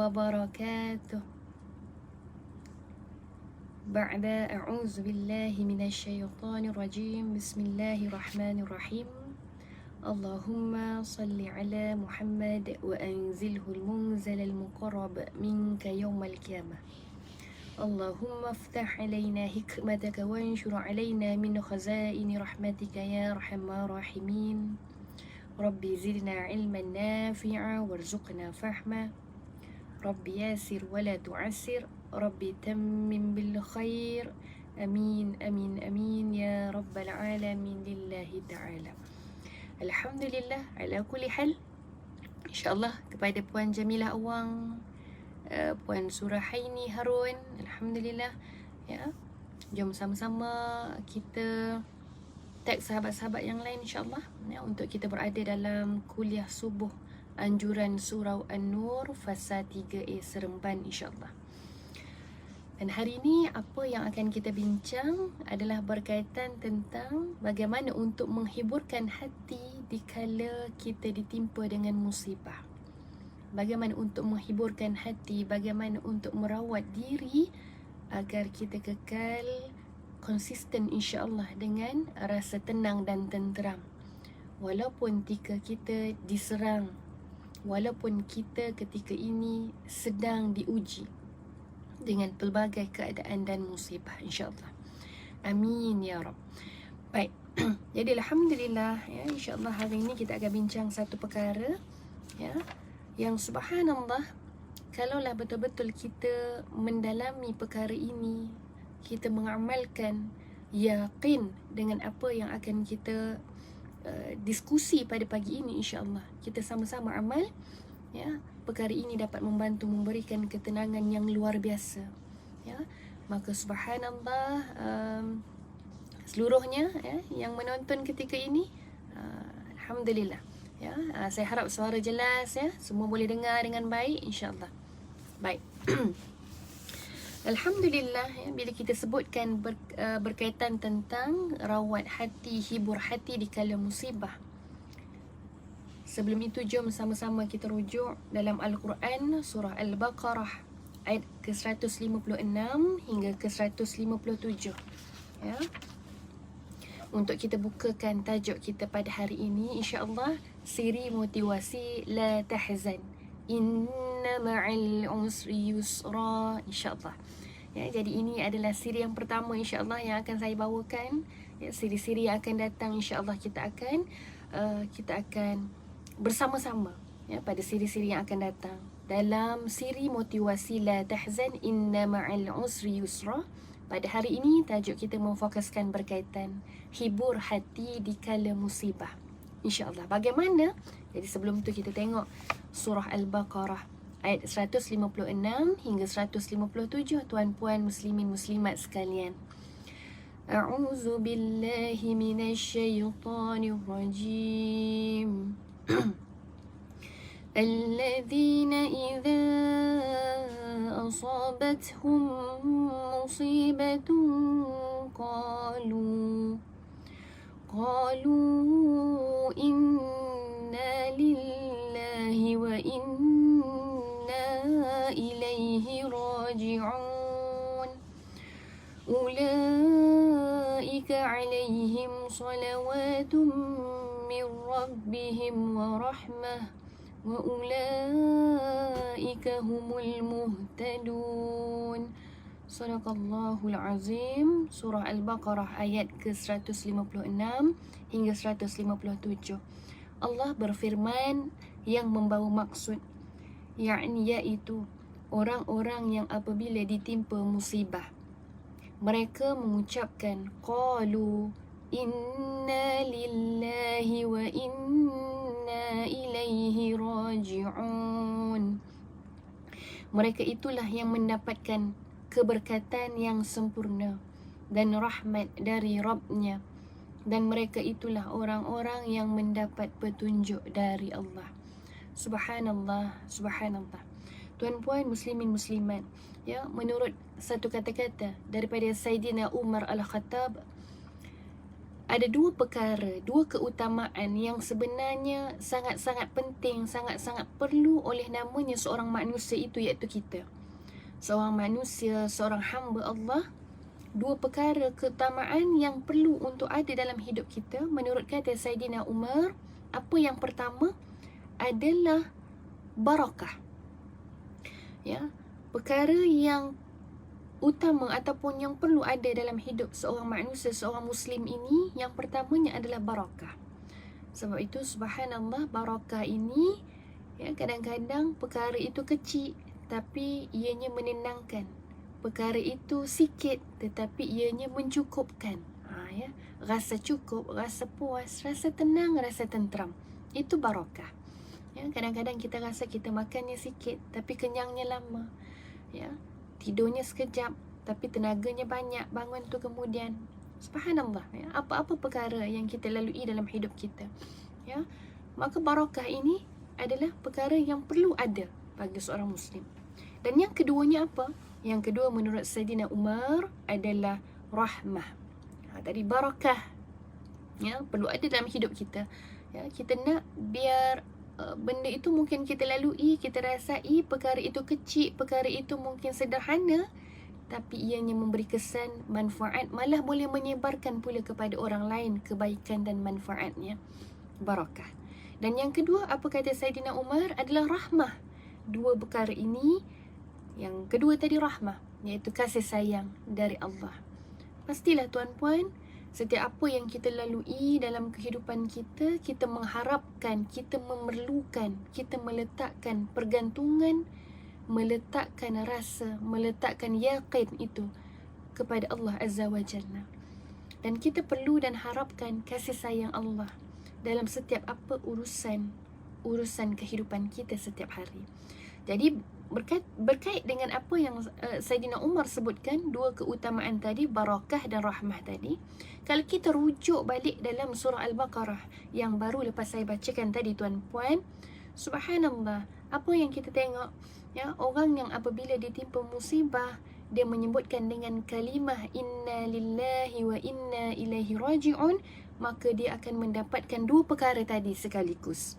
wabarakatuh. Ba'da a'udzu billahi minasyaitonir rajim. Bismillahirrahmanirrahim. Allahumma salli ala Muhammad wa anzilhul munzalal muqarrab minka yawmal qiyamah. Allahumma aftah alaina hikmataka wa anshur alaina min khazaini rahmatika ya arhamar rahimin. Rabbi zidna ilman nafi'a warzuqna fahma. Rabbi yasir wa la tu'assir. Rabbi tammim bil khair. Amin, amin, amin ya rabbal alamin lillahi ta'ala. Alhamdulillah ala kulli hal. InsyaAllah kepada Puan Jamilah Awang, Puan Surahaini Harun, Alhamdulillah ya. Jom sama-sama kita tag sahabat-sahabat yang lain insyaAllah ya, untuk kita berada dalam kuliah subuh anjuran surau An-Nur fasa 3A Seremban insyaAllah. Dan hari ini apa yang akan kita bincang adalah berkaitan tentang bagaimana untuk menghiburkan hati dikala kita ditimpa dengan musibah. Bagaimana untuk menghiburkan hati, bagaimana untuk merawat diri agar kita kekal konsisten insyaAllah dengan rasa tenang dan tenteram. Walaupun ketika kita diserang, walaupun kita ketika ini sedang diuji dengan pelbagai keadaan dan musibah insyaAllah. Amin ya Rabb. Baik, jadi Alhamdulillah ya, insyaAllah hari ini kita akan bincang satu perkara ya, yang subhanallah, kalaulah betul-betul kita mendalami perkara ini, kita mengamalkan, yakin dengan apa yang akan kita diskusi pada pagi ini insyaAllah, kita sama-sama amal ya, perkara ini dapat membantu memberikan ketenangan yang luar biasa ya. Maka subhanallah, seluruhnya ya, yang menonton ketika ini, alhamdulillah ya, saya harap suara jelas ya, semua boleh dengar dengan baik insyaAllah. Baik. Alhamdulillah ya, bila kita sebutkan berkaitan tentang rawat hati, hibur hati di kala musibah, sebelum itu jom sama-sama kita rujuk dalam Al-Quran surah Al-Baqarah ayat ke-156 hingga ke-157 ya. Untuk kita bukakan tajuk kita pada hari ini insya-Allah, siri motivasi la tahzan, inna ma'al usri yusra insya-Allah. Ya, jadi ini adalah siri yang pertama insya-Allah yang akan saya bawakan. Ya, siri-siri yang akan datang insya-Allah kita akan bersama-sama ya pada siri-siri yang akan datang. Dalam siri motivasi la tahzan inna ma'al usri yusra, pada hari ini tajuk kita memfokuskan berkaitan hibur hati di kala musibah insya-Allah. Bagaimana? Jadi sebelum tu kita tengok surah Al-Baqarah ayat 156 hingga 157, tuan-puan muslimin muslimat sekalian. A'udzu billahi minasyaitonir rajim. الذين إذا أصابتهم مصيبة قالوا إنا لله وإنا إليه راجعون أولئك عليهم صلوات من ربهم ورحمة وأولئك هم المهتدون. Sadaqallahul Azim. Surah Al-Baqarah ayat ke-156 hingga 157. Allah berfirman yang membawa maksud, yakni iaitu orang-orang yang apabila ditimpa musibah, mereka mengucapkan qalu inna lillahi wa inna ilaihi raji'un. Mereka itulah yang mendapatkan keberkatan yang sempurna dan rahmat dari Rabbnya, dan mereka itulah orang-orang yang mendapat petunjuk dari Allah. Subhanallah, subhanallah. Tuan-puan muslimin muslimat ya, menurut satu kata-kata daripada Sayyidina Umar Al-Khattab, ada dua perkara, dua keutamaan yang sebenarnya sangat-sangat penting, sangat-sangat perlu oleh namanya seorang manusia itu, iaitu kita. Seorang manusia, seorang hamba Allah, dua perkara keutamaan yang perlu untuk ada dalam hidup kita menurut kata Saidina Umar. Apa yang pertama adalah barakah. Ya, perkara yang utama ataupun yang perlu ada dalam hidup seorang manusia, seorang muslim ini, yang pertamanya adalah barakah. Sebab itu subhanallah, barakah ini ya, kadang-kadang perkara itu kecil tapi ianya menenangkan. Perkara itu sikit tetapi ianya mencukupkan. Ya, rasa cukup, rasa puas, rasa tenang, rasa tenteram. Itu barakah. Ya, kadang-kadang kita rasa kita makannya sikit tapi kenyangnya lama. Ya, tidurnya sekejap tapi tenaganya banyak bangun tu kemudian. Subhanallah, ya, apa-apa perkara yang kita lalui dalam hidup kita, ya, maka barakah ini adalah perkara yang perlu ada bagi seorang muslim. Dan yang keduanya apa? Yang kedua menurut Saidina Umar adalah rahmah. Tadi barakah, ya, perlu ada dalam hidup kita. Ya, kita nak biar benda itu mungkin kita lalui, kita rasai perkara itu kecil, perkara itu mungkin sederhana, tapi ianya memberi kesan, manfaat, malah boleh menyebarkan pula kepada orang lain kebaikan dan manfaatnya. Barakah. Dan yang kedua, apa kata Saidina Umar, adalah rahmah. Dua perkara ini, yang kedua tadi rahmah, iaitu kasih sayang dari Allah. Pastilah tuan-puan, setiap apa yang kita lalui dalam kehidupan kita, kita mengharapkan, kita memerlukan, kita meletakkan pergantungan, meletakkan rasa, meletakkan yaqin itu kepada Allah Azza wa Jalla. Dan kita perlu dan harapkan kasih sayang Allah dalam setiap apa urusan kehidupan kita setiap hari. Jadi berkait dengan apa yang Saidina Umar sebutkan, dua keutamaan tadi, barakah dan rahmah tadi, kalau kita rujuk balik dalam surah Al-Baqarah yang baru lepas saya bacakan tadi tuan-puan, subhanallah, apa yang kita tengok, ya, orang yang apabila ditimpa musibah, dia menyebutkan dengan kalimah inna lillahi wa inna ilaihi raji'un, maka dia akan mendapatkan dua perkara tadi sekaligus,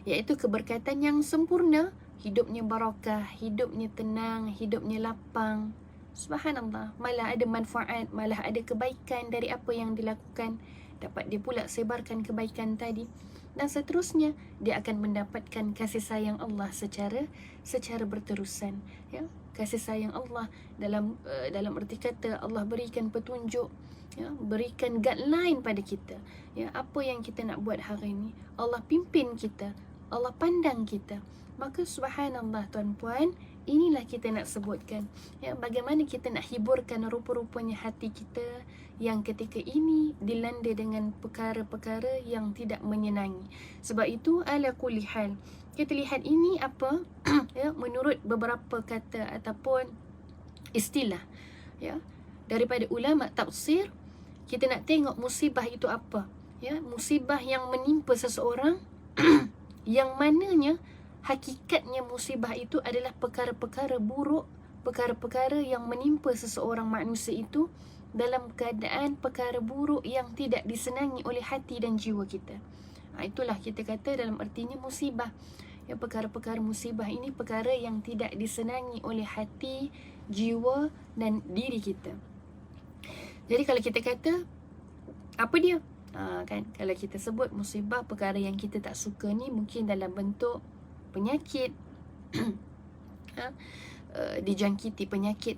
iaitu keberkatan yang sempurna, hidupnya barakah, hidupnya tenang, hidupnya lapang. Subhanallah, malah ada manfaat, malah ada kebaikan dari apa yang dilakukan. Dapat dia pula sebarkan kebaikan tadi. Dan seterusnya, dia akan mendapatkan kasih sayang Allah secara berterusan. Ya, kasih sayang Allah dalam erti kata Allah berikan petunjuk, ya, berikan guideline pada kita. Ya, apa yang kita nak buat hari ini, Allah pimpin kita, Allah pandang kita. Maka subhanallah tuan-puan, inilah kita nak sebutkan, ya, bagaimana kita nak hiburkan rupa-rupanya hati kita yang ketika ini dilanda dengan perkara-perkara yang tidak menyenangi. Sebab itu ala kulli hal, kita lihat ini apa ya, menurut beberapa kata ataupun istilah, ya, daripada ulama tafsir, kita nak tengok musibah itu apa, ya, musibah yang menimpa seseorang yang mananya hakikatnya musibah itu adalah perkara-perkara buruk, perkara-perkara yang menimpa seseorang manusia itu dalam keadaan perkara buruk yang tidak disenangi oleh hati dan jiwa kita. Itulah kita kata dalam artinya musibah. Ya, perkara-perkara musibah ini perkara yang tidak disenangi oleh hati, jiwa dan diri kita. Jadi kalau kita kata apa dia? Kan, kalau kita sebut musibah, perkara yang kita tak suka ni mungkin dalam bentuk penyakit, dijangkiti penyakit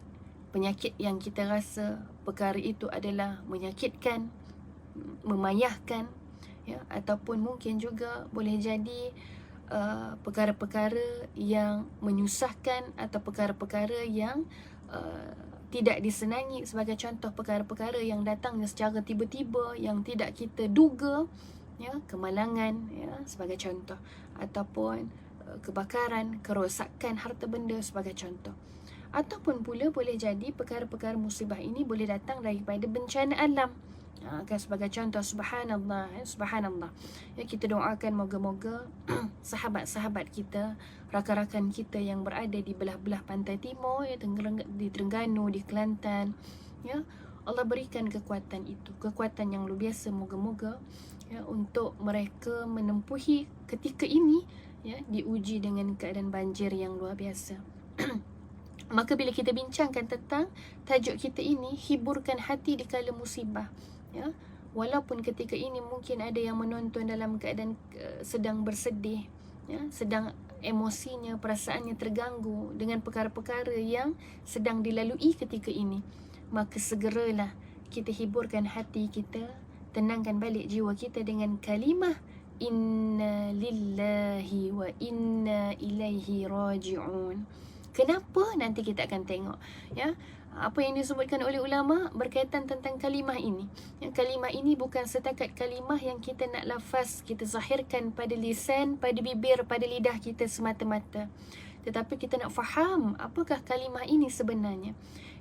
yang kita rasa perkara itu adalah menyakitkan, memayahkan, ya, ataupun mungkin juga boleh jadi perkara-perkara yang menyusahkan atau perkara-perkara yang tidak disenangi. Sebagai contoh, perkara-perkara yang datangnya secara tiba-tiba yang tidak kita duga, ya, kemalangan, ya, sebagai contoh, ataupun kebakaran, kerosakan harta benda sebagai contoh. Ataupun pula boleh jadi perkara-perkara musibah ini boleh datang daripada bencana alam, kan, sebagai contoh. Subhanallah, subhanallah, ya, kita doakan moga-moga sahabat-sahabat kita, rakan-rakan kita yang berada di belah-belah pantai timur, ya, di Terengganu, di Kelantan, ya, Allah berikan kekuatan itu, kekuatan yang luar biasa, moga-moga ya, untuk mereka menempuhi ketika ini ya, diuji dengan keadaan banjir yang luar biasa. Maka bila kita bincangkan tentang tajuk kita ini, hiburkan hati di kala musibah ya, walaupun ketika ini mungkin ada yang menonton dalam keadaan sedang bersedih ya, sedang emosinya, perasaannya terganggu dengan perkara-perkara yang sedang dilalui ketika ini, maka segeralah kita hiburkan hati kita, tenangkan balik jiwa kita dengan kalimah inna lillahi wa inna ilaihi raji'un. Kenapa? Nanti kita akan tengok ya. Apa yang disebutkan oleh ulama berkaitan tentang kalimah ini. Yang kalimah ini bukan setakat kalimah yang kita nak lafaz, kita zahirkan pada lisan, pada bibir, pada lidah kita semata-mata. Tetapi kita nak faham apakah kalimah ini sebenarnya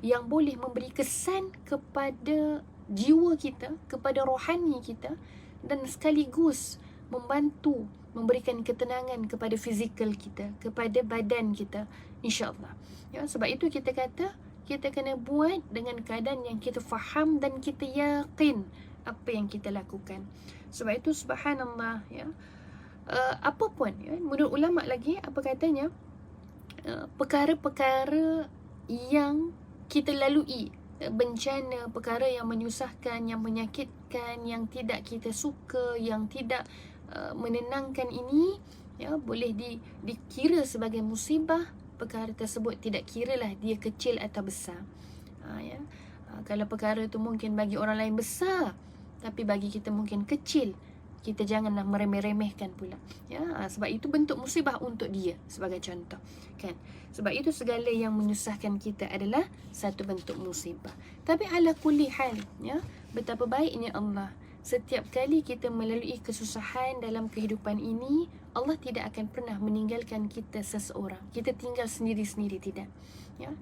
yang boleh memberi kesan kepada jiwa kita, kepada rohani kita, dan sekaligus membantu memberikan ketenangan kepada fizikal kita, kepada badan kita, insya-Allah. Ya, sebab itu kita kata kita kena buat dengan keadaan yang kita faham dan kita yakin apa yang kita lakukan. Sebab itu subhanallah ya, apa pun ya, menurut ulama lagi apa katanya, perkara-perkara yang kita lalui, bencana, perkara yang menyusahkan, yang menyakitkan, yang tidak kita suka, yang tidak menenangkan ini ya, boleh dikira sebagai musibah. Perkara tersebut tidak kiralah dia kecil atau besar. Kalau perkara itu mungkin bagi orang lain besar, tapi bagi kita mungkin kecil, kita janganlah meremeh-remehkan pula ya. Sebab itu bentuk musibah untuk dia, sebagai contoh kan. Sebab itu segala yang menyusahkan kita adalah satu bentuk musibah. Tapi ala kulli hal ya, betapa baiknya Allah, setiap kali kita melalui kesusahan dalam kehidupan ini, Allah tidak akan pernah meninggalkan kita seseorang. Kita tinggal sendiri-sendiri, tidak ya.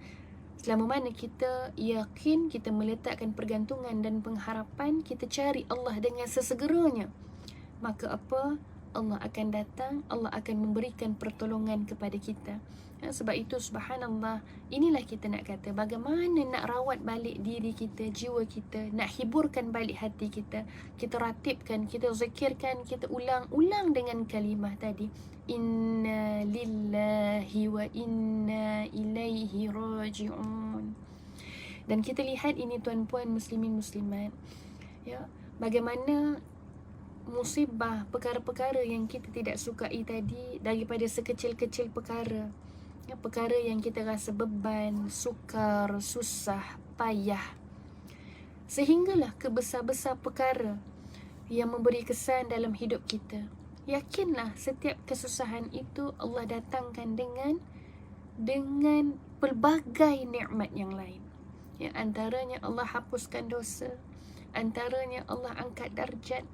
Selama mana kita yakin, kita meletakkan pergantungan dan pengharapan, kita cari Allah dengan sesegeranya, maka apa? Allah akan datang, Allah akan memberikan pertolongan kepada kita ya. Sebab itu subhanallah, inilah kita nak kata bagaimana nak rawat balik diri kita, jiwa kita, nak hiburkan balik hati kita. Kita ratibkan, kita zikirkan, kita ulang-ulang dengan kalimah tadi, inna lillahi wa inna ilaihi raji'un. Dan kita lihat ini tuan-puan muslimin muslimat ya, bagaimana musibah, perkara-perkara yang kita tidak sukai tadi, daripada sekecil-kecil perkara ya, perkara yang kita rasa beban, sukar, susah, payah, sehinggalah ke besar-besar perkara yang memberi kesan dalam hidup kita. Yakinlah setiap kesusahan itu Allah datangkan dengan pelbagai nikmat yang lain ya. Antaranya Allah hapuskan dosa, antaranya Allah angkat darjat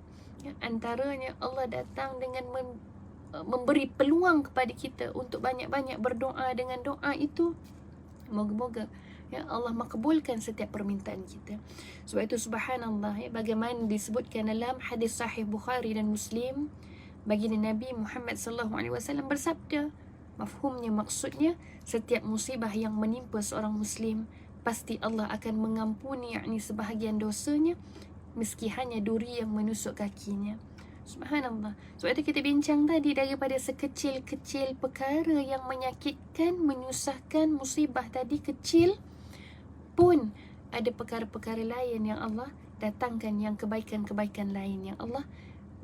ya, antaranya Allah datang dengan memberi peluang kepada kita untuk banyak-banyak berdoa. Dengan doa itu moga-moga ya, Allah makbulkan setiap permintaan kita. Sebab itu subhanallah ya, bagaimana disebutkan dalam hadis sahih Bukhari dan Muslim, baginda Nabi Muhammad sallallahu alaihi wasallam bersabda, mafhumnya, maksudnya, setiap musibah yang menimpa seorang muslim, pasti Allah akan mengampuni yakni sebahagian dosanya, meski hanya duri yang menusuk kakinya. Subhanallah. Sebab itu kita bincang tadi, daripada sekecil-kecil perkara yang menyakitkan, menyusahkan, musibah tadi kecil pun ada perkara-perkara lain yang Allah datangkan, yang kebaikan-kebaikan lain yang Allah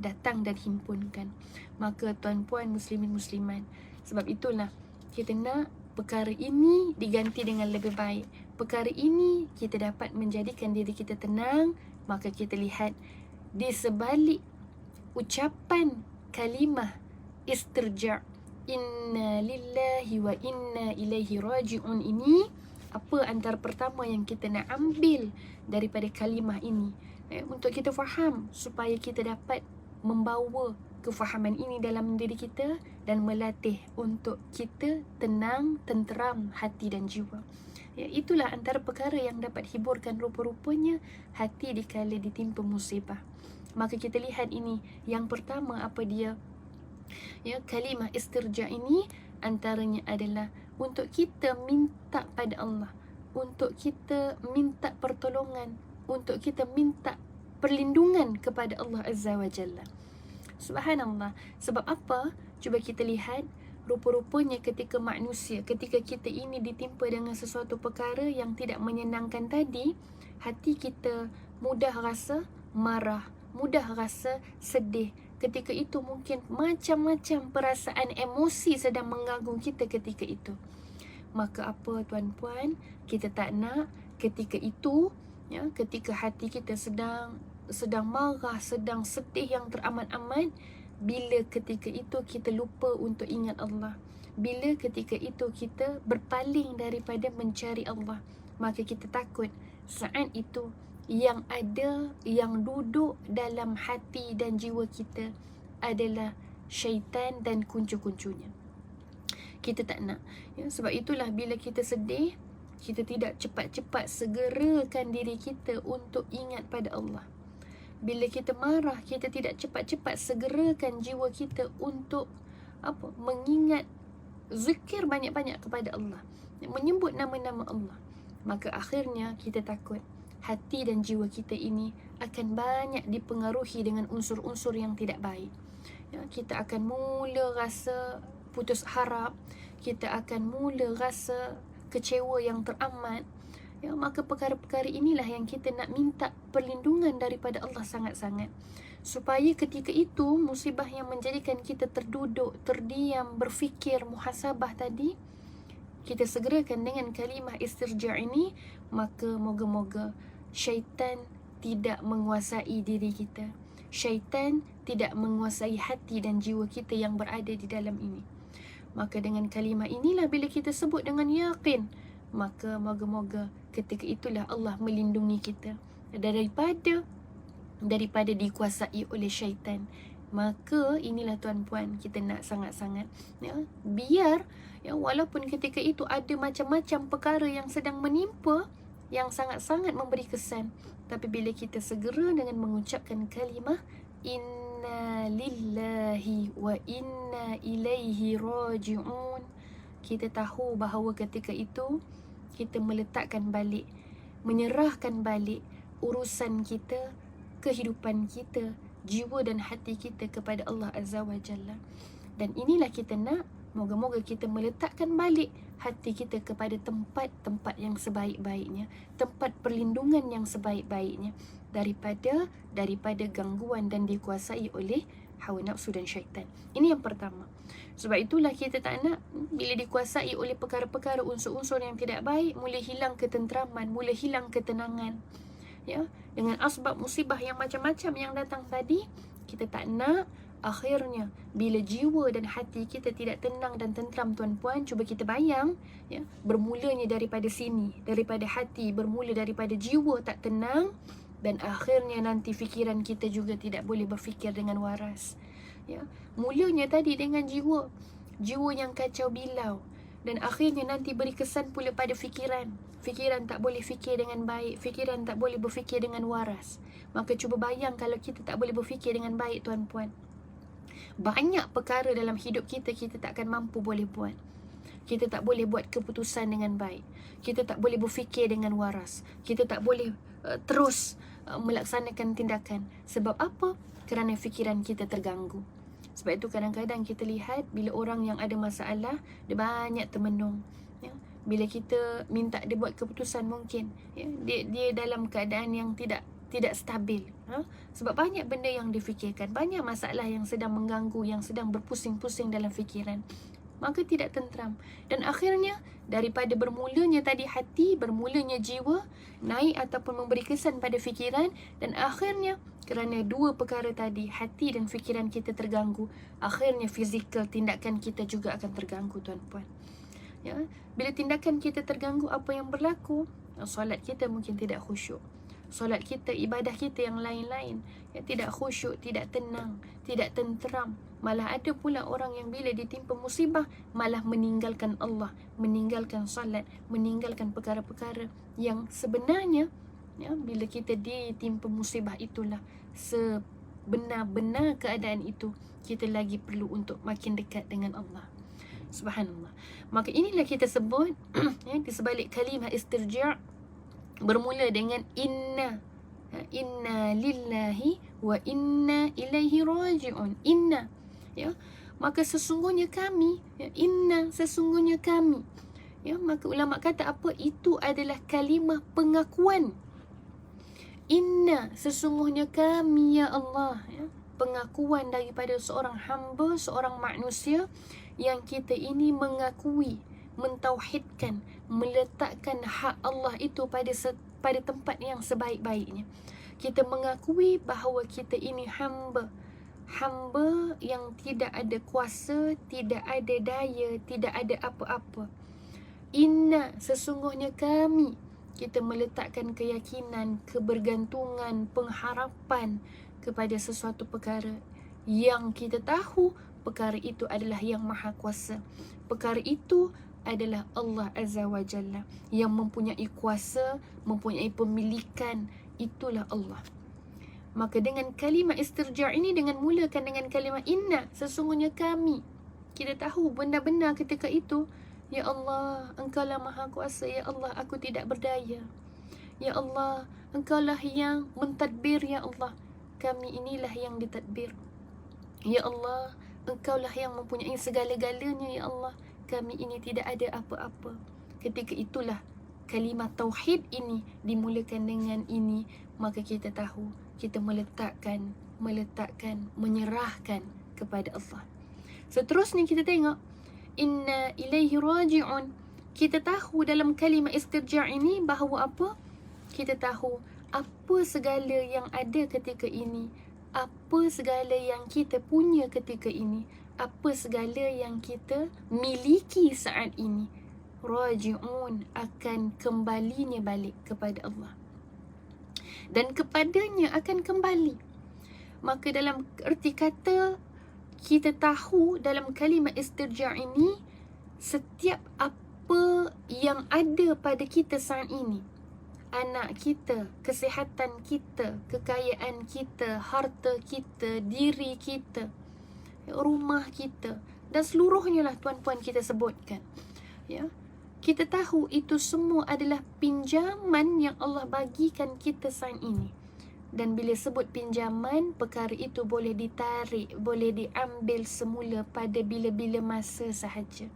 datang dan himpunkan. Maka tuan-puan muslimin muslimat, sebab itulah kita nak perkara ini diganti dengan lebih baik. Perkara ini kita dapat menjadikan diri kita tenang. Maka kita lihat di sebalik ucapan kalimah istirja' inna lillahi wa inna ilaihi raji'un ini, apa antara pertama yang kita nak ambil daripada kalimah ini untuk kita faham, supaya kita dapat membawa kefahaman ini dalam diri kita dan melatih untuk kita tenang, tenteram hati dan jiwa ya. Itulah antara perkara yang dapat hiburkan rupa-rupanya hati dikala ditimpa musibah. Maka kita lihat ini, yang pertama apa dia ya, kalimah istirja ini antaranya adalah untuk kita minta pada Allah, untuk kita minta pertolongan untuk kita minta perlindungan kepada Allah Azza wa Jalla. Subhanallah. Sebab apa? Cuba kita lihat, rupa-rupanya ketika manusia, ketika kita ini ditimpa dengan sesuatu perkara yang tidak menyenangkan tadi, hati kita mudah rasa marah, mudah rasa sedih. Ketika itu mungkin macam-macam perasaan emosi sedang mengganggu kita ketika itu. Maka apa tuan-puan, kita tak nak ketika itu, ya, ketika hati kita sedang marah, sedang sedih yang teramat-amat, bila ketika itu kita lupa untuk ingat Allah, bila ketika itu kita berpaling daripada mencari Allah, maka kita takut saat itu yang ada, yang duduk dalam hati dan jiwa kita adalah syaitan dan kuncu-kuncunya. Kita tak nak, ya, sebab itulah bila kita sedih, kita tidak cepat-cepat segerakan diri kita untuk ingat pada Allah. Bila kita marah, kita tidak cepat-cepat segerakan jiwa kita untuk mengingat, zikir banyak-banyak kepada Allah, menyebut nama-nama Allah. Maka akhirnya kita takut hati dan jiwa kita ini akan banyak dipengaruhi dengan unsur-unsur yang tidak baik. Ya, kita akan mula rasa putus harap, kita akan mula rasa kecewa yang teramat. Ya, maka perkara-perkara inilah yang kita nak minta perlindungan daripada Allah sangat-sangat, supaya ketika itu musibah yang menjadikan kita terduduk, terdiam, berfikir, muhasabah tadi, kita segerakan dengan kalimah istirja' ini. Maka moga-moga syaitan tidak menguasai diri kita, syaitan tidak menguasai hati dan jiwa kita yang berada di dalam ini. Maka dengan kalimah inilah bila kita sebut dengan yakin, maka moga-moga ketika itulah Allah melindungi kita daripada dikuasai oleh syaitan. Maka inilah tuan-puan, kita nak sangat-sangat, ya, biar, ya, walaupun ketika itu ada macam-macam perkara yang sedang menimpa yang sangat-sangat memberi kesan, tapi bila kita segera dengan mengucapkan kalimah inna lillahi wa inna ilaihi raji'un, kita tahu bahawa ketika itu kita meletakkan balik, menyerahkan balik urusan kita, kehidupan kita, jiwa dan hati kita kepada Allah Azza wa Jalla. Dan inilah kita nak, moga-moga kita meletakkan balik hati kita kepada tempat-tempat yang sebaik-baiknya, tempat perlindungan yang sebaik-baiknya daripada gangguan dan dikuasai oleh hawa nafsu dan syaitan. Ini yang pertama. Sebab itulah kita tak nak bila dikuasai oleh perkara-perkara, unsur-unsur yang tidak baik, mula hilang ketenteraman, mula hilang ketenangan. Ya, dengan asbab musibah yang macam-macam yang datang tadi, kita tak nak akhirnya bila jiwa dan hati kita tidak tenang dan tenteram tuan-puan. Cuba kita bayang, ya, bermulanya daripada sini, daripada hati, bermula daripada jiwa tak tenang, dan akhirnya nanti fikiran kita juga tidak boleh berfikir dengan waras. Ya, mulanya tadi dengan jiwa yang kacau bilau, dan akhirnya nanti beri kesan pula pada fikiran tak boleh fikir dengan baik, fikiran tak boleh berfikir dengan waras. Maka cuba bayang kalau kita tak boleh berfikir dengan baik tuan-puan, banyak perkara dalam hidup kita tak akan mampu boleh buat. Kita tak boleh buat keputusan dengan baik, kita tak boleh berfikir dengan waras, kita tak boleh terus melaksanakan tindakan. Sebab apa? Kerana fikiran kita terganggu. Sebab itu kadang-kadang kita lihat bila orang yang ada masalah, dia banyak termenung, ya. Bila kita minta dia buat keputusan, mungkin, ya, dia dalam keadaan yang tidak stabil, ha? Sebab banyak benda yang difikirkan, banyak masalah yang sedang mengganggu, yang sedang berpusing-pusing dalam fikiran. Maka tidak tenteram. Dan akhirnya daripada bermulanya tadi hati, bermulanya jiwa naik ataupun memberi kesan pada fikiran, dan akhirnya kerana dua perkara tadi, hati dan fikiran kita terganggu, akhirnya fizikal, tindakan kita juga akan terganggu tuan-puan. Ya, bila tindakan kita terganggu, apa yang berlaku? Solat kita mungkin tidak khusyuk, solat kita, ibadah kita yang lain-lain, ya, tidak khusyuk, tidak tenang, tidak tenteram. Malah ada pula orang yang bila ditimpa musibah malah meninggalkan Allah, meninggalkan salat, meninggalkan perkara-perkara yang sebenarnya, ya, bila kita ditimpa musibah itulah sebenar-benar keadaan itu kita lagi perlu untuk makin dekat dengan Allah. Subhanallah. Maka inilah kita sebut, ya, di sebalik kalimah istirja' bermula dengan inna, Inna lillahi wa inna ilaihi raji'un. Inna, ya, maka sesungguhnya kami, ya, inna, sesungguhnya kami, ya. Maka ulama kata apa? Itu adalah kalimah pengakuan. Inna, sesungguhnya kami ya Allah, ya. Pengakuan daripada seorang hamba, seorang manusia yang kita ini mengakui, mentauhidkan, meletakkan hak Allah itu pada tempat yang sebaik-baiknya. Kita mengakui bahawa kita ini hamba yang tidak ada kuasa, tidak ada daya, tidak ada apa-apa. Inna, sesungguhnya kami, kita meletakkan keyakinan, kebergantungan, pengharapan kepada sesuatu perkara yang kita tahu perkara itu adalah yang maha kuasa. Perkara itu adalah Allah Azza wa Jalla yang mempunyai kuasa, mempunyai pemilikan. Itulah Allah. Maka dengan kalimah istirja' ini, dengan mulakan dengan kalimah inna, sesungguhnya kami, kita tahu benar-benar ketika itu, ya Allah, Engkaulah maha kuasa. Ya Allah, aku tidak berdaya. Ya Allah, Engkaulah yang mentadbir. Ya Allah, kami inilah yang ditadbir. Ya Allah, Engkaulah yang mempunyai segala-galanya. Ya Allah, kami ini tidak ada apa-apa. Ketika itulah kalimah tauhid ini dimulakan dengan ini, maka kita tahu kita meletakkan, menyerahkan kepada Allah. Seterusnya kita tengok inna ilaihi raji'un. Kita tahu dalam kalimah istirja' ini bahawa apa? Kita tahu apa segala yang ada ketika ini, apa segala yang kita punya ketika ini, apa segala yang kita miliki saat ini, raji'un, akan kembalinya balik kepada Allah, dan kepadanya akan kembali. Maka dalam erti kata, kita tahu dalam kalimah istirja' ini, setiap apa yang ada pada kita saat ini, anak kita, kesihatan kita, kekayaan kita, harta kita, diri kita, rumah kita, dan seluruhnya lah tuan-puan kita sebutkan, ya. Kita tahu itu semua adalah pinjaman yang Allah bagikan kita saat ini. Dan bila sebut pinjaman, perkara itu boleh ditarik, boleh diambil semula pada bila-bila masa sahaja.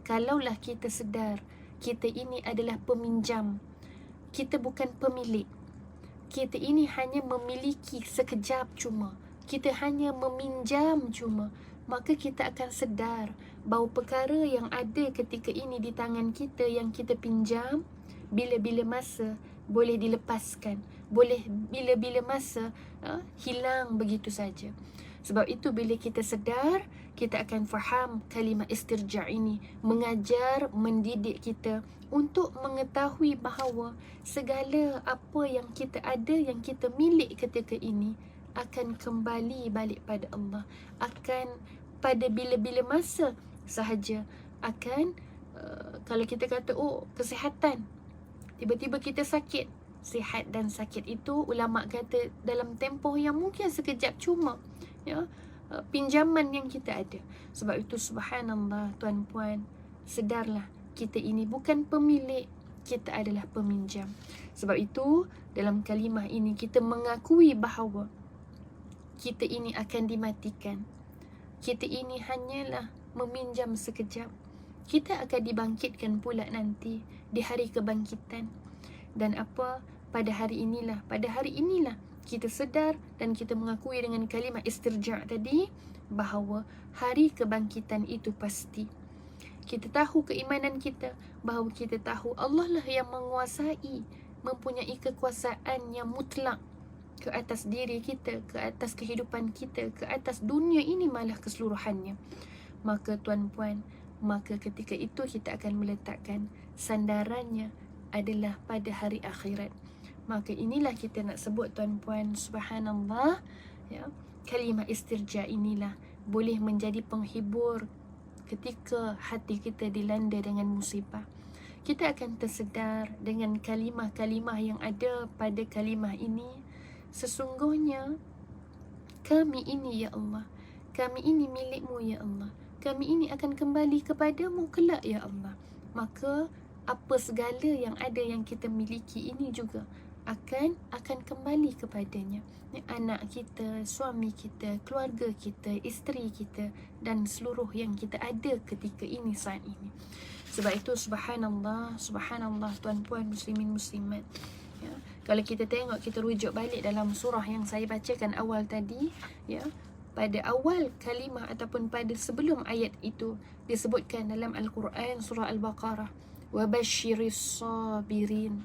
Kalaulah kita sedar, kita ini adalah peminjam, kita bukan pemilik. Kita ini hanya memiliki sekejap cuma, kita hanya meminjam cuma, maka kita akan sedar bahawa perkara yang ada ketika ini di tangan kita yang kita pinjam, bila-bila masa boleh dilepaskan, boleh bila-bila masa hilang begitu saja. Sebab itu bila kita sedar, kita akan faham kalimah istirja' ini, mengajar, mendidik kita untuk mengetahui bahawa segala apa yang kita ada, yang kita milik ketika ini, akan kembali balik pada Allah, akan pada bila-bila masa sahaja akan kalau kita kata kesihatan, tiba-tiba kita sakit, sihat dan sakit itu ulama kata dalam tempoh yang mungkin sekejap cuma, ya, pinjaman yang kita ada. Sebab itu subhanallah tuan-puan, sedarlah kita ini bukan pemilik, kita adalah peminjam. Sebab itu dalam kalimah ini kita mengakui bahawa kita ini akan dimatikan. Kita ini hanyalah meminjam sekejap. Kita akan dibangkitkan pula nanti di hari kebangkitan. Dan apa? Pada hari inilah kita sedar dan kita mengakui dengan kalimah istirja' tadi bahawa hari kebangkitan itu pasti. Kita tahu keimanan kita, bahawa kita tahu Allah lah yang menguasai, mempunyai kekuasaan yang mutlak ke atas diri kita, ke atas kehidupan kita, ke atas dunia ini malah keseluruhannya. Maka tuan-puan, maka ketika itu kita akan meletakkan sandarannya adalah pada hari akhirat. Maka inilah kita nak sebut tuan-puan, subhanallah, ya, kalimah istirja' inilah boleh menjadi penghibur ketika hati kita dilanda dengan musibah. Kita akan tersedar dengan kalimah-kalimah yang ada pada kalimah ini. Sesungguhnya kami ini ya Allah, kami ini milikmu ya Allah, kami ini akan kembali kepadamu kelak ya Allah. Maka apa segala yang ada yang kita miliki ini juga akan kembali kepadanya. Anak kita, suami kita, keluarga kita, isteri kita dan seluruh yang kita ada ketika ini, saat ini. Sebab itu subhanallah, subhanallah tuan-puan muslimin muslimat. Ya, kalau kita tengok, kita rujuk balik dalam surah yang saya bacakan awal tadi, ya, pada awal kalimah ataupun pada sebelum ayat itu disebutkan dalam Al-Quran surah Al-Baqarah, wabashiris sabirin.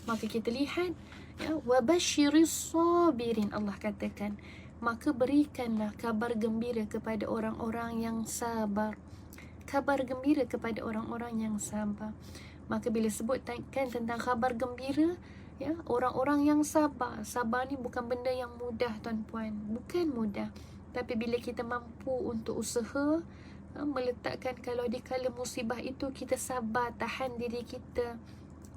Maka kita lihat, ya, wabashiris sabirin, Allah katakan, maka berikanlah kabar gembira kepada orang-orang yang sabar. Kabar gembira kepada orang-orang yang sabar. Maka bila sebutkan tentang kabar gembira, ya, orang-orang yang sabar. Sabar ni bukan benda yang mudah tuan-puan, bukan mudah. Tapi bila kita mampu untuk usaha, meletakkan, kalau di kala musibah itu kita sabar, tahan diri kita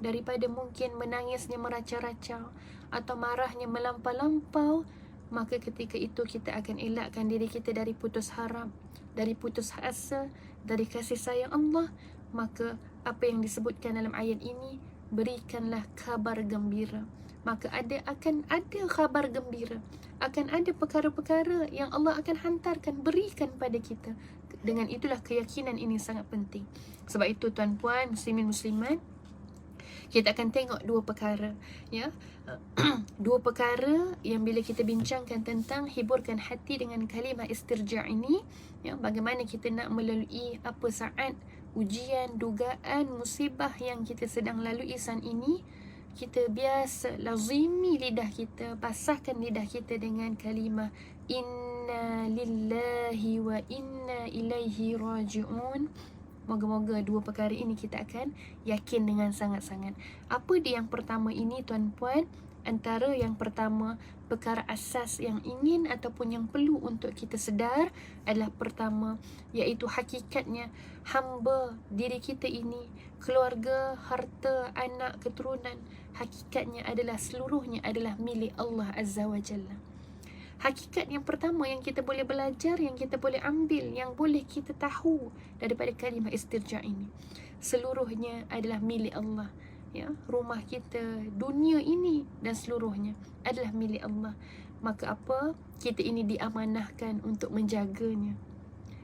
daripada mungkin menangisnya meraca-raca atau marahnya melampau-lampau, maka ketika itu kita akan elakkan diri kita dari putus harap, dari putus asa, dari kasih sayang Allah. Maka apa yang disebutkan dalam ayat ini, berikanlah kabar gembira. Maka akan ada kabar gembira, akan ada perkara-perkara yang Allah akan hantarkan, berikan pada kita. Dengan itulah keyakinan ini sangat penting. Sebab itu tuan-puan muslimin muslimat, kita akan tengok dua perkara, ya. Dua perkara yang bila kita bincangkan tentang hiburkan hati dengan kalimah istirja' ini, ya, bagaimana kita nak melalui apa saat ujian, dugaan, musibah yang kita sedang lalui saat ini, kita biasa lazimi lidah kita, basahkan lidah kita dengan kalimah inna lillahi wa inna ilaihi raji'un. Moga-moga dua perkara ini kita akan yakin dengan sangat-sangat. Apa dia yang pertama ini tuan-puan? Antara yang pertama, perkara asas yang ingin ataupun yang perlu untuk kita sedar adalah pertama, iaitu hakikatnya hamba diri kita ini, keluarga, harta, anak, keturunan, hakikatnya adalah seluruhnya adalah milik Allah Azza wa Jalla. Hakikat yang pertama yang kita boleh belajar, yang kita boleh ambil, yang boleh kita tahu daripada kalimah istirja' ini, seluruhnya adalah milik Allah. Ya, rumah kita, dunia ini dan seluruhnya adalah milik Allah. Maka apa? Kita ini diamanahkan untuk menjaganya.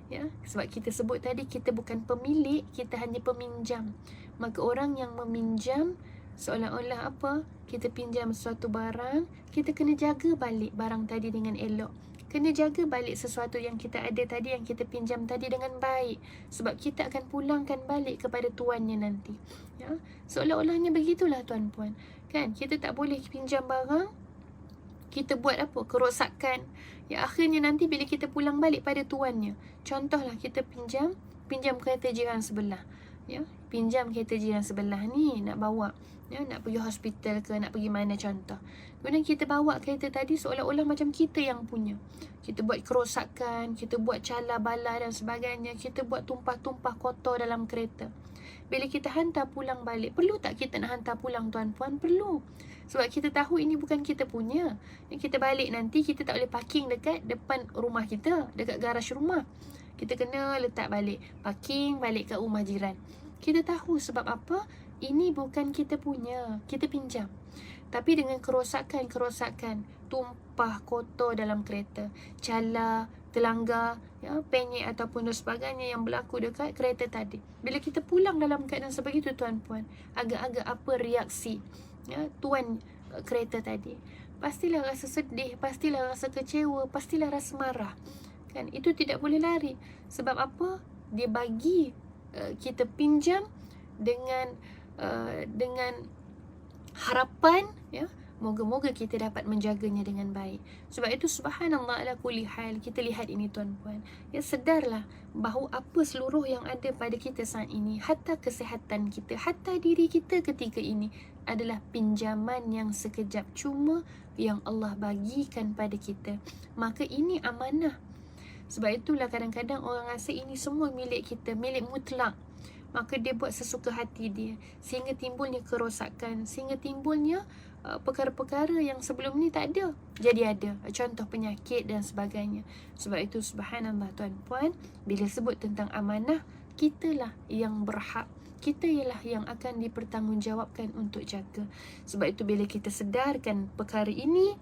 Ya, sebab kita sebut tadi, kita bukan pemilik, kita hanya peminjam. Maka orang yang meminjam, seolah-olah apa? Kita pinjam sesuatu barang, kita kena jaga balik barang tadi dengan elok. Kena jaga balik sesuatu yang kita ada tadi, yang kita pinjam tadi dengan baik. Sebab kita akan pulangkan balik kepada tuannya nanti. Ya, seolah-olahnya begitulah tuan-puan. Kan, kita tak boleh pinjam barang, kita buat apa? Kerosakan. Ya, akhirnya nanti bila kita pulang balik pada tuannya. Contohlah kita pinjam kereta jiran sebelah. Ya, pinjam kereta jiran sebelah ni nak bawa, ya, nak pergi hospital ke, nak pergi mana contoh. Kemudian kita bawa kereta tadi seolah-olah macam kita yang punya. Kita buat kerosakan, kita buat cala bala dan sebagainya, kita buat tumpah-tumpah kotor dalam kereta. Bila kita hantar pulang balik, perlu tak kita nak hantar pulang tuan-puan? Perlu. Sebab kita tahu ini bukan kita punya. Kita balik nanti, kita tak boleh parking dekat depan rumah kita, dekat garaj rumah. Kita kena letak balik, parking balik kat rumah jiran. Kita tahu sebab apa? Ini bukan kita punya, kita pinjam. Tapi dengan kerosakan, tumpah kotor dalam kereta, cala, telanggar, ya, penyek ataupun sebagainya yang berlaku dekat kereta tadi. Bila kita pulang dalam keadaan sebegitu tuan-puan, agak-agak apa reaksi, ya, tuan kereta tadi? Pastilah rasa sedih, pastilah rasa kecewa, pastilah rasa marah. Kan, itu tidak boleh lari. Sebab apa? Dia bagi kita pinjam dengan harapan, ya, moga-moga kita dapat menjaganya dengan baik. Sebab itu subhanallah ala kulli hal, kita lihat ini tuan-puan, ya, sedarlah bahawa apa seluruh yang ada pada kita saat ini, hatta kesihatan kita, hatta diri kita ketika ini adalah pinjaman yang sekejap cuma yang Allah bagikan pada kita. Maka ini amanah. Sebab itulah kadang-kadang orang rasa ini semua milik kita, milik mutlak. Maka dia buat sesuka hati dia, sehingga timbulnya kerosakan, sehingga timbulnya perkara-perkara yang sebelum ni tak ada jadi ada. Contoh penyakit dan sebagainya. Sebab itu subhanallah tuan-puan, bila sebut tentang amanah, kitalah yang berhak, kita ialah yang akan dipertanggungjawabkan untuk jaga. Sebab itu bila kita sedarkan perkara ini,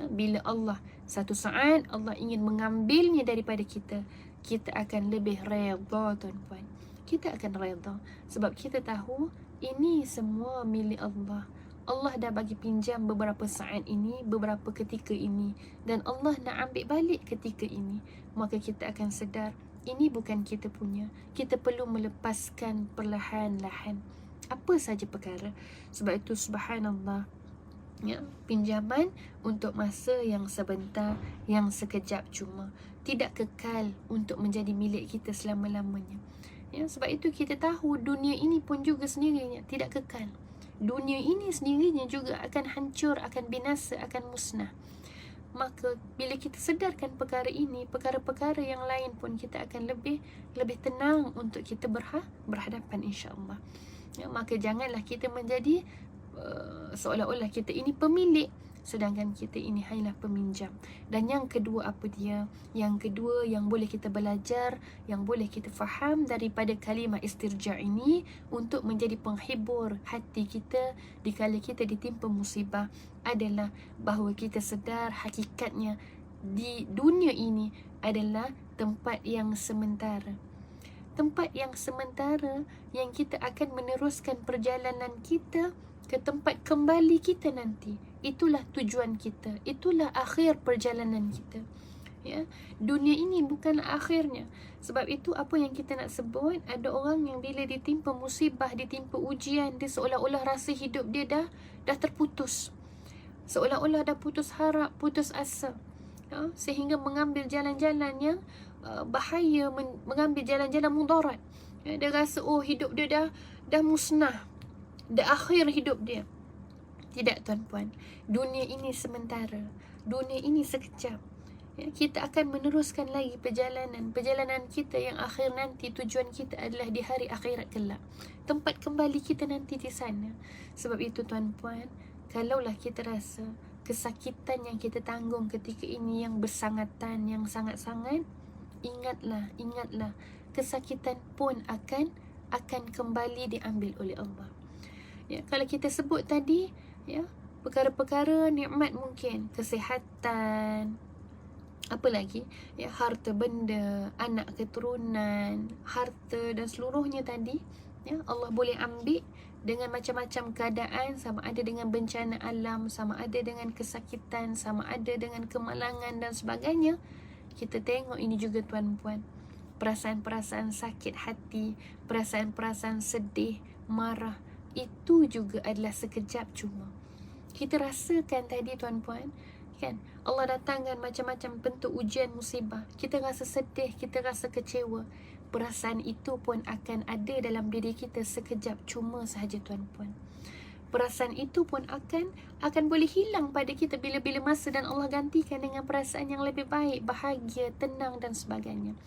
bila Allah satu saat Allah ingin mengambilnya daripada kita, kita akan lebih redha tuan-puan. Kita akan redha sebab kita tahu ini semua milik Allah. Allah dah bagi pinjam beberapa saat ini, beberapa ketika ini, dan Allah nak ambil balik ketika ini. Maka kita akan sedar ini bukan kita punya. Kita perlu melepaskan perlahan-lahan apa saja perkara. Sebab itu subhanallah, pinjaman untuk masa yang sebentar, yang sekejap cuma, tidak kekal untuk menjadi milik kita selama-lamanya. Sebab itu kita tahu dunia ini pun juga sendirinya tidak kekal. Dunia ini sendirinya juga akan hancur, akan binasa, akan musnah. Maka bila kita sedarkan perkara ini, perkara-perkara yang lain pun kita akan lebih tenang untuk kita berhadapan insya-Allah. Maka janganlah kita menjadi seolah-olah kita ini pemilik, sedangkan kita ini hanyalah peminjam. Dan yang kedua apa dia? Yang kedua yang boleh kita belajar, yang boleh kita faham daripada kalimah istirja ini untuk menjadi penghibur hati kita dikala kita ditimpa musibah adalah bahawa kita sedar hakikatnya di dunia ini adalah tempat yang sementara. Tempat yang sementara yang kita akan meneruskan perjalanan kita ke tempat kembali kita nanti. Itulah tujuan kita, itulah akhir perjalanan kita. Dunia ini bukan akhirnya. Sebab itu apa yang kita nak sebut, ada orang yang bila ditimpa musibah, ditimpa ujian, dia seolah-olah rasa hidup dia dah terputus. Seolah-olah dah putus harap, putus asa. Sehingga mengambil jalan-jalan yang bahaya, mengambil jalan-jalan mudarat. Dia rasa hidup dia dah musnah, dah akhir hidup dia. Tidak tuan-puan, dunia ini sementara, dunia ini sekejap. Kita akan meneruskan lagi perjalanan kita yang akhir nanti. Tujuan kita adalah di hari akhirat kelak. Tempat kembali kita nanti di sana. Sebab itu tuan-puan, kalaulah kita rasa kesakitan yang kita tanggung ketika ini yang bersangatan, yang sangat-sangat, ingatlah, kesakitan pun akan kembali diambil oleh Allah. Kalau kita sebut tadi, perkara-perkara nikmat mungkin, kesihatan, apa lagi, harta benda, anak keturunan, harta dan seluruhnya tadi, Allah boleh ambil dengan macam-macam keadaan, sama ada dengan bencana alam, sama ada dengan kesakitan, sama ada dengan kemalangan dan sebagainya. Kita tengok ini juga tuan-puan, perasaan-perasaan sakit hati, perasaan-perasaan sedih, marah, itu juga adalah sekejap cuma. Kita rasakan tadi tuan-puan, kan, Allah datangkan macam-macam bentuk ujian musibah. Kita rasa sedih, kita rasa kecewa. Perasaan itu pun akan ada dalam diri kita sekejap cuma sahaja tuan-puan. Perasaan itu pun akan boleh hilang pada kita bila-bila masa, dan Allah gantikan dengan perasaan yang lebih baik, bahagia, tenang dan sebagainya.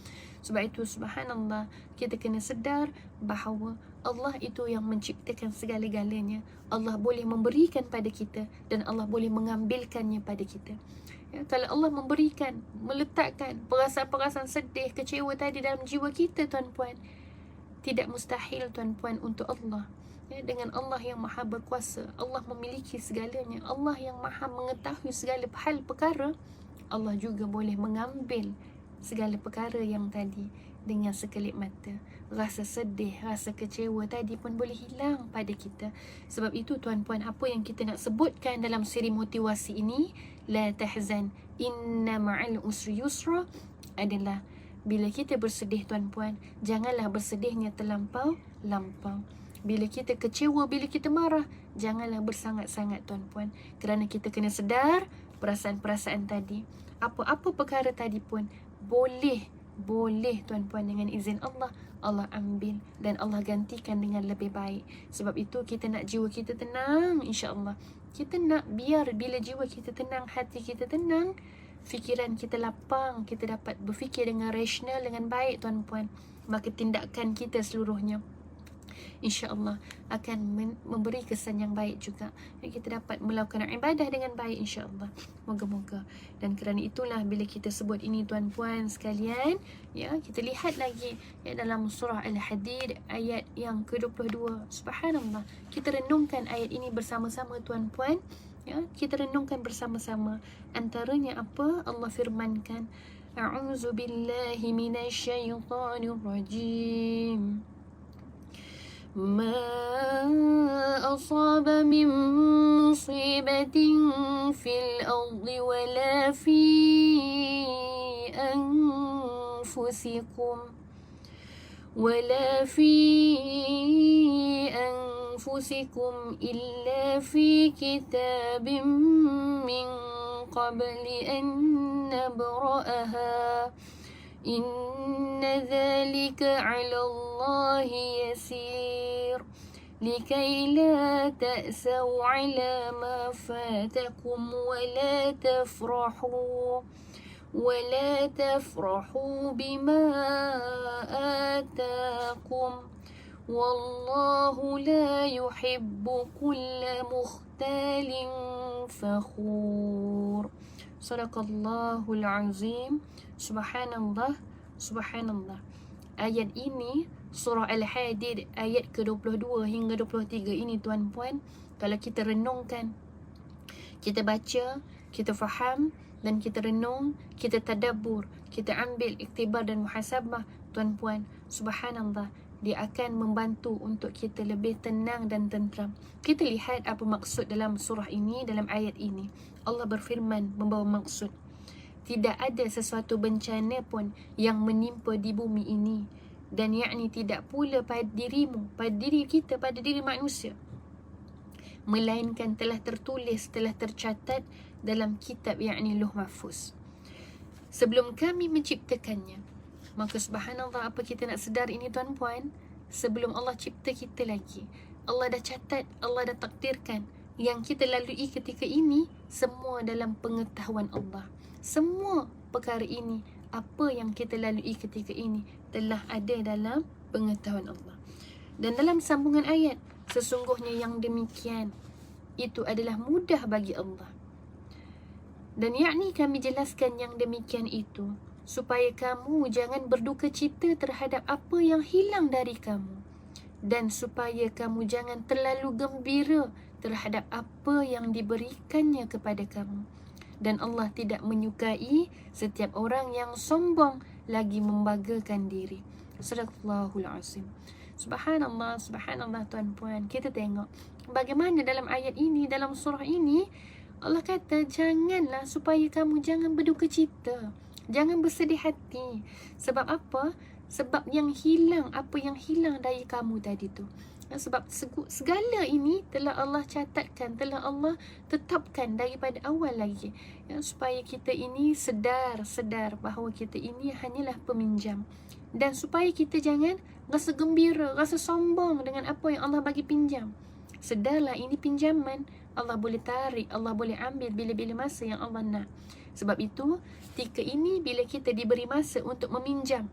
Sebab itu subhanallah, kita kena sedar bahawa Allah itu yang menciptakan segala-galanya. Allah boleh memberikan pada kita dan Allah boleh mengambilkannya pada kita. Kalau Allah memberikan, meletakkan perasaan-perasaan sedih, kecewa tadi dalam jiwa kita tuan-puan, tidak mustahil tuan-puan untuk Allah. Dengan Allah yang maha berkuasa, Allah memiliki segalanya, Allah yang maha mengetahui segala hal perkara, Allah juga boleh mengambil segala perkara yang tadi dengan sekelip mata. Rasa sedih, rasa kecewa tadi pun boleh hilang pada kita. Sebab itu tuan-puan, apa yang kita nak sebutkan dalam siri motivasi ini, la tahzan, inna ma'al usri yusra, adalah bila kita bersedih tuan-puan, janganlah bersedihnya terlampau-lampau. Bila kita kecewa, bila kita marah, janganlah bersangat-sangat tuan-puan. Kerana kita kena sedar perasaan-perasaan tadi, apa-apa perkara tadi pun boleh tuan-puan, dengan izin Allah, Allah ambil dan Allah gantikan dengan lebih baik. Sebab itu kita nak jiwa kita tenang, insya-Allah. Kita nak biar bila jiwa kita tenang, hati kita tenang, fikiran kita lapang, kita dapat berfikir dengan rasional, dengan baik tuan-puan. Maka tindakan kita seluruhnya insya-Allah akan memberi kesan yang baik juga. Kita dapat melakukan ibadah dengan baik insya-Allah. Moga-moga. Dan kerana itulah bila kita sebut ini tuan-puan sekalian, ya, kita lihat lagi ya, dalam surah Al-Hadid ayat yang ke-22. Subhanallah. Kita renungkan ayat ini bersama-sama tuan-puan. Ya, kita renungkan bersama-sama. Antaranya apa? Allah firmankan, A'udzu billahi minasyaitonir rajim. ما أصاب من مصيبة في الأرض ولا في أنفسكم إلا في كتاب من قبل أن نبرأها إن ذلك على الله يسير لكي لا تأسوا على ما فاتكم ولا تفرحوا بما آتاكم والله لا يحب كل مختال فخور. صدق الله العظيم. Subhanallah, subhanallah. Ayat ini surah Al-Hadid ayat ke-22 hingga 23 ini tuan-puan, kalau kita renungkan, kita baca, kita faham dan kita renung, kita tadabbur, kita ambil iktibar dan muhasabah, tuan-puan, subhanallah, dia akan membantu untuk kita lebih tenang dan tenteram. Kita lihat apa maksud dalam surah ini, dalam ayat ini. Allah berfirman membawa maksud. Tidak ada sesuatu bencana pun yang menimpa di bumi ini, dan yakni tidak pula pada dirimu, pada diri kita, pada diri manusia, melainkan telah tertulis, telah tercatat dalam kitab yakni Lauh Mahfuz sebelum kami menciptakannya. Maka subhanallah, apa kita nak sedar ini tuan-puan, sebelum Allah cipta kita lagi, Allah dah catat, Allah dah takdirkan yang kita lalui ketika ini semua dalam pengetahuan Allah. Semua perkara ini, apa yang kita lalui ketika ini telah ada dalam pengetahuan Allah. Dan dalam sambungan ayat, sesungguhnya yang demikian itu adalah mudah bagi Allah. Dan yakni kami jelaskan yang demikian itu supaya kamu jangan berduka cita terhadap apa yang hilang dari kamu, dan supaya kamu jangan terlalu gembira terhadap apa yang diberikannya kepada kamu. Dan Allah tidak menyukai setiap orang yang sombong lagi membanggakan diri. Sadaqallahul azim. Subhanallah, subhanallah tuan-puan. Kita tengok bagaimana dalam ayat ini, dalam surah ini, Allah kata janganlah, supaya kamu jangan berduka cita, jangan bersedih hati. Sebab apa? Sebab yang hilang, apa yang hilang dari kamu tadi tu. Sebab segala ini telah Allah catatkan, telah Allah tetapkan daripada awal lagi, ya, supaya kita ini sedar bahawa kita ini hanyalah peminjam, dan supaya kita jangan rasa gembira, rasa sombong dengan apa yang Allah bagi pinjam. Sedarlah ini pinjaman, Allah boleh tarik, Allah boleh ambil bila-bila masa yang Allah nak. Sebab itu ketika ini bila kita diberi masa untuk meminjam,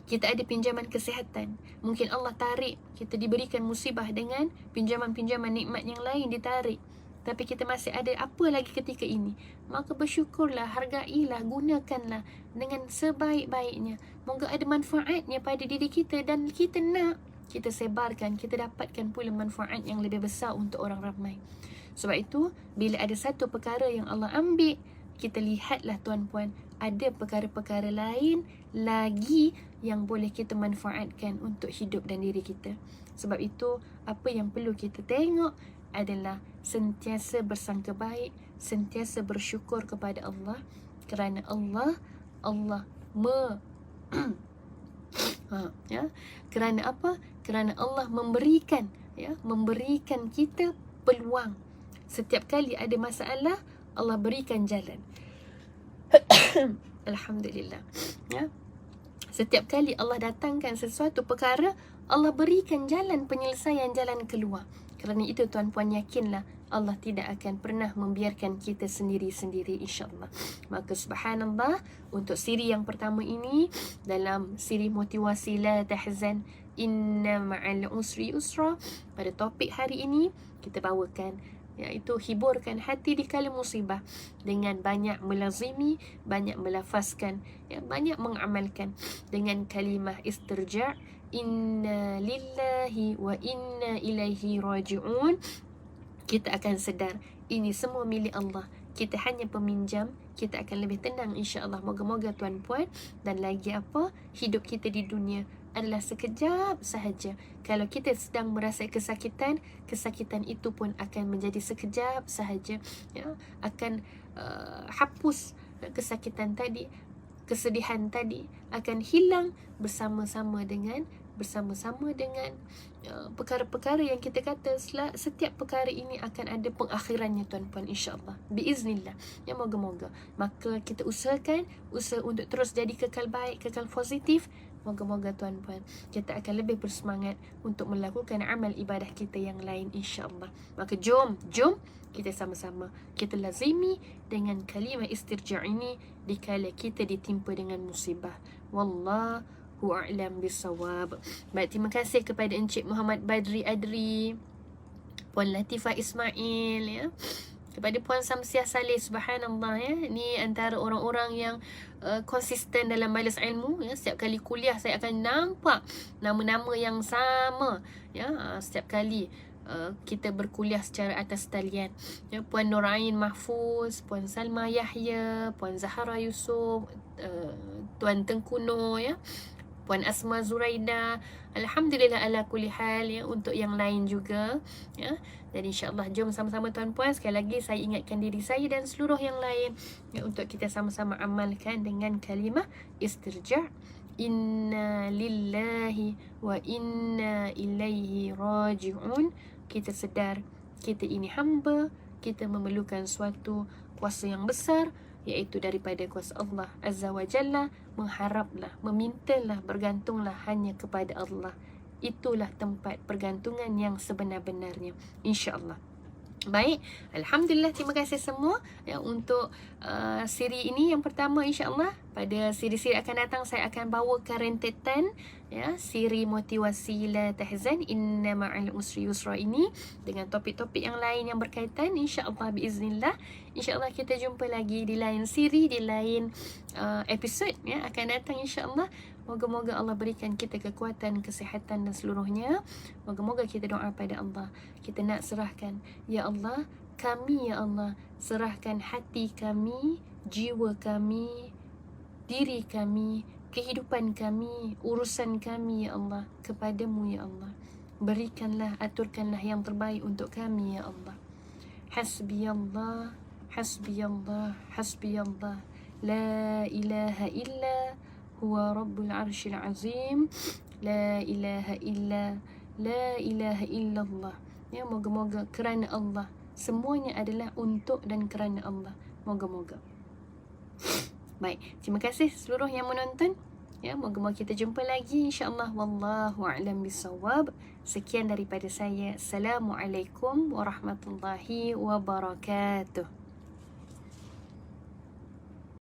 kita ada pinjaman kesihatan, mungkin Allah tarik, kita diberikan musibah dengan pinjaman-pinjaman nikmat yang lain ditarik, tapi kita masih ada apa lagi ketika ini, maka bersyukurlah, hargailah, gunakanlah dengan sebaik-baiknya. Moga ada manfaatnya pada diri kita, dan kita nak kita sebarkan, kita dapatkan pula manfaat yang lebih besar untuk orang ramai. Sebab itu bila ada satu perkara yang Allah ambil, kita lihatlah tuan-puan, ada perkara-perkara lain lagi yang boleh kita manfaatkan untuk hidup dan diri kita. Sebab itu apa yang perlu kita tengok adalah sentiasa bersangka baik, sentiasa bersyukur kepada Allah, kerana Allah ya, kerana apa? Kerana Allah memberikan, ya, memberikan kita peluang. Setiap kali ada masalah, Allah berikan jalan. Alhamdulillah, ya. Setiap kali Allah datangkan sesuatu perkara, Allah berikan jalan penyelesaian, jalan keluar. Kerana itu tuan-puan, yakinlah Allah tidak akan pernah membiarkan kita sendiri-sendiri, insya-Allah. Maka subhanallah, untuk siri yang pertama ini dalam siri motivasi La Tahzan, Inna ma'al usri yusra. Pada topik hari ini kita bawakan, iaitu hiburkan hati di kala musibah dengan banyak melazimi, banyak melafazkan, banyak mengamalkan dengan kalimah istirja', inna lillahi wa inna ilaihi raji'un. Kita akan sedar ini semua milik Allah, kita hanya peminjam. Kita akan lebih tenang insya-Allah. Moga-moga tuan-puan, dan lagi apa, hidup kita di dunia adalah sekejap sahaja. Kalau kita sedang merasa kesakitan, kesakitan itu pun akan menjadi sekejap sahaja, akan hapus kesakitan tadi, kesedihan tadi akan hilang bersama-sama dengan perkara-perkara yang kita kata. Setiap perkara ini akan ada pengakhirannya tuan-puan, insya-Allah, biiznillah. Moga-moga. Maka kita usaha untuk terus jadi kekal baik, kekal positif. Moga-moga tuan-puan, kita akan lebih bersemangat untuk melakukan amal ibadah kita yang lain, insya-Allah. Maka jom kita sama-sama kita lazimi dengan kalimah istirja' ini dikala kita ditimpa dengan musibah. Wallahu a'lam bisawab. Baik, terima kasih kepada Encik Muhammad Badri Adri, Puan Latifah Ismail, kepada Puan Samsiah Saleh. Subhanallah, ni antara orang-orang yang konsisten dalam majlis ilmu. Setiap kali kuliah saya akan nampak nama-nama yang sama. Setiap kali kita berkuliah secara atas talian. Puan Nurain Mahfuz, Puan Salma Yahya, Puan Zahara Yusof, Tuan Tengku Nur, Puan Asma Zuraida. Alhamdulillah ala kulli hal, untuk yang lain juga, Jadi insya-Allah jom sama-sama tuan-puan, sekali lagi saya ingatkan diri saya dan seluruh yang lain, untuk kita sama-sama amalkan dengan kalimah istirja', inna lillahi wa inna ilaihi raji'un. Kita sedar kita ini hamba, kita memerlukan suatu kuasa yang besar, iaitu daripada kuasa Allah Azza wa Jalla. Mengharaplah, memintalah, bergantunglah hanya kepada Allah. Itulah tempat pergantungan yang sebenar-benarnya, insya-Allah. Baik, Alhamdulillah, terima kasih semua untuk siri ini yang pertama. InsyaAllah pada siri-siri akan datang saya akan bawakan rentetan siri motivasi la tahzan inna ma'al usri yusra ini dengan topik-topik yang lain yang berkaitan. InsyaAllah biiznillah, InsyaAllah kita jumpa lagi di lain siri, di lain episod akan datang, InsyaAllah. Moga-moga Allah berikan kita kekuatan, kesihatan dan seluruhnya. Moga-moga kita doa pada Allah. Kita nak serahkan, ya Allah, kami, ya Allah, serahkan hati kami, jiwa kami, diri kami, kehidupan kami, urusan kami, ya Allah, kepadamu, ya Allah. Berikanlah, aturkanlah yang terbaik untuk kami, ya Allah. Hasbiyallah, hasbiyallah, hasbiyallah. La ilaha illa huwa rabbul arsyil azim. La ilaha illa, la ilaha illallah. Moga-moga kerana Allah. Semuanya adalah untuk dan kerana Allah. Moga-moga. Baik, terima kasih seluruh yang menonton. Moga-moga kita jumpa lagi, insya-Allah. Wallahu a'lam bisawab. Sekian daripada saya. Assalamualaikum warahmatullahi wabarakatuh.